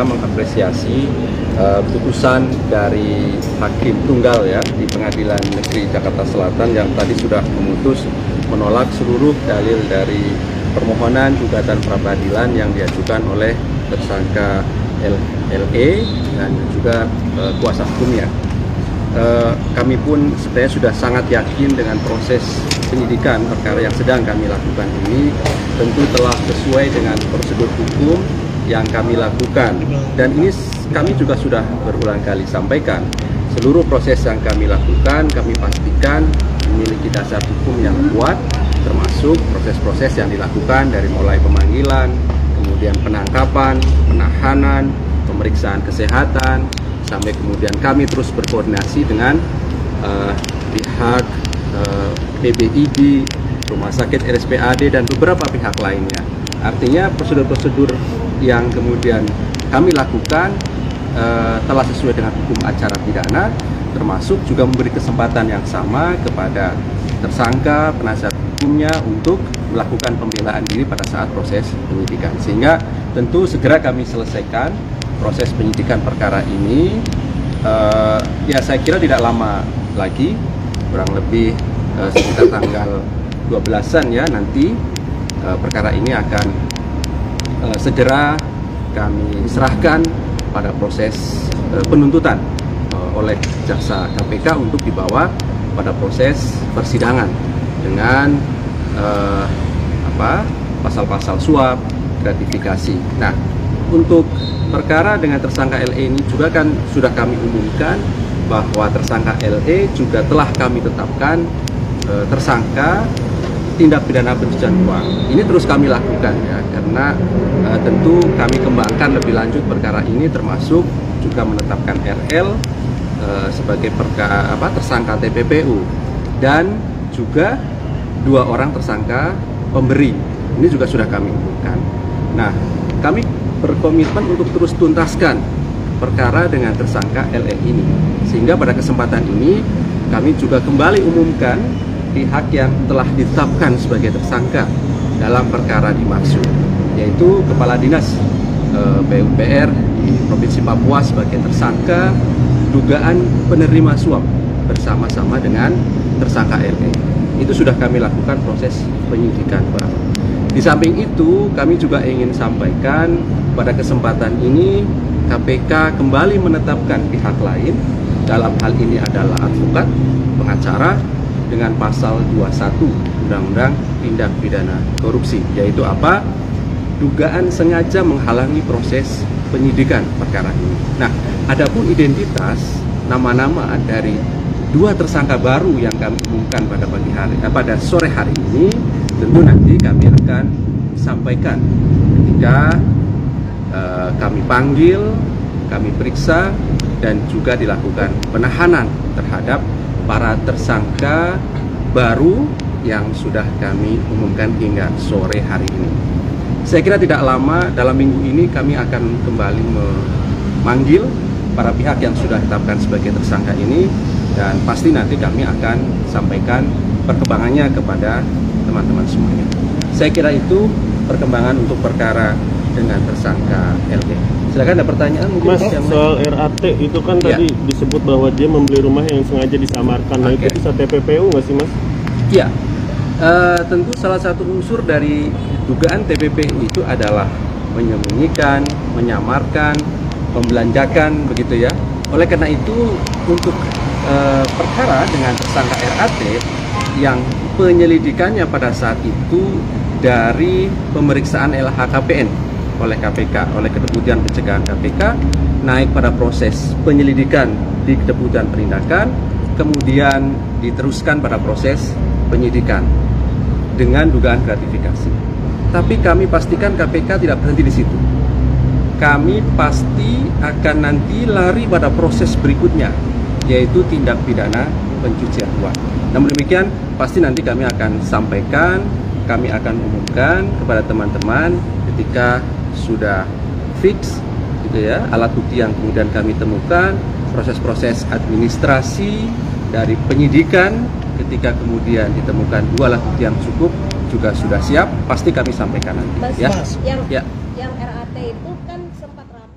mengapresiasi putusan dari Hakim Tunggal ya di Pengadilan Negeri Jakarta Selatan yang tadi sudah memutus menolak seluruh dalil dari permohonan gugatan pra-peradilan yang diajukan oleh tersangka LE dan juga kuasa hukumnya. Kami pun sebenarnya sudah sangat yakin dengan proses penyidikan perkara yang sedang kami lakukan ini tentu telah sesuai dengan prosedur hukum yang kami lakukan, dan ini kami juga sudah berulang kali sampaikan seluruh proses yang kami lakukan kami pastikan memiliki dasar hukum yang kuat, termasuk proses-proses yang dilakukan dari mulai pemanggilan, kemudian penangkapan, penahanan, pemeriksaan kesehatan, sampai kemudian kami terus berkoordinasi dengan pihak PBID, Rumah Sakit RSPAD, dan beberapa pihak lainnya. Artinya prosedur-prosedur yang kemudian kami lakukan telah sesuai dengan hukum acara pidana, termasuk juga memberi kesempatan yang sama kepada tersangka, penasihat hukumnya untuk melakukan pembelaan diri pada saat proses penyidikan. Sehingga tentu segera kami selesaikan proses penyidikan perkara ini. Ya saya kira tidak lama lagi, kurang lebih sekitar tanggal 12-an ya nanti perkara ini akan segera kami serahkan pada proses penuntutan oleh jaksa KPK untuk dibawa pada proses persidangan dengan pasal-pasal suap, gratifikasi. Nah, untuk perkara dengan tersangka LE ini juga kan sudah kami umumkan bahwa tersangka LE juga telah kami tetapkan tersangka tindak pidana pencucian uang. Ini terus kami lakukan ya, karena tentu kami kembangkan lebih lanjut perkara ini, termasuk juga menetapkan RL sebagai tersangka TPPU, dan juga 2 orang tersangka pemberi. Ini juga sudah kami umumkan. Nah, kami berkomitmen untuk terus tuntaskan perkara dengan tersangka LE ini, sehingga pada kesempatan ini kami juga kembali umumkan pihak yang telah ditetapkan sebagai tersangka dalam perkara dimaksud, yaitu Kepala Dinas PUPR di Provinsi Papua sebagai tersangka dugaan penerima suap bersama-sama dengan tersangka LE. Itu sudah kami lakukan proses penyidikan, Pak. Di samping itu, kami juga ingin sampaikan pada kesempatan ini KPK kembali menetapkan pihak lain, dalam hal ini adalah advokat, pengacara, dengan pasal 21 Undang-Undang Tindak Pidana Korupsi, yaitu apa? Dugaan sengaja menghalangi proses penyidikan perkara ini. Nah, adapun identitas nama-nama dari 2 tersangka baru yang kami umumkan pada sore hari ini, tentu nanti kami akan sampaikan ketika kami panggil, kami periksa, dan juga dilakukan penahanan terhadap para tersangka baru yang sudah kami umumkan hingga sore hari ini. Saya kira tidak lama, dalam minggu ini kami akan kembali memanggil para pihak yang sudah ditetapkan sebagai tersangka ini, dan pasti nanti kami akan sampaikan perkembangannya kepada teman-teman semuanya. Saya kira itu perkembangan untuk perkara dengan tersangka LE. Silakan, ada pertanyaan mungkin, Mas, soal RAT itu kan ya, tadi disebut bahwa dia membeli rumah yang sengaja disamarkan. Nah, itu bisa TPPU nggak sih, Mas? Iya, tentu salah satu unsur dari dugaan TPPU itu adalah menyembunyikan, menyamarkan, membelanjakan, begitu ya. Oleh karena itu, untuk perkara dengan tersangka RAT yang penyelidikannya pada saat itu dari pemeriksaan LHKPN oleh KPK, oleh Kedeputian Pencegahan KPK, naik pada proses penyelidikan di Kedeputian Penindakan, kemudian diteruskan pada proses penyidikan dengan dugaan gratifikasi. Tapi kami pastikan KPK tidak berhenti di situ. Kami pasti akan nanti lari pada proses berikutnya, yaitu tindak pidana pencucian uang. Namun demikian, pasti nanti kami akan sampaikan, kami akan umumkan kepada teman-teman ketika sudah fix gitu ya, alat bukti yang kemudian kami temukan, proses-proses administrasi dari penyidikan ketika kemudian ditemukan 2 alat bukti yang cukup juga sudah siap, pasti kami sampaikan nanti. Mas, ya. yang RAT itu kan sempat rapat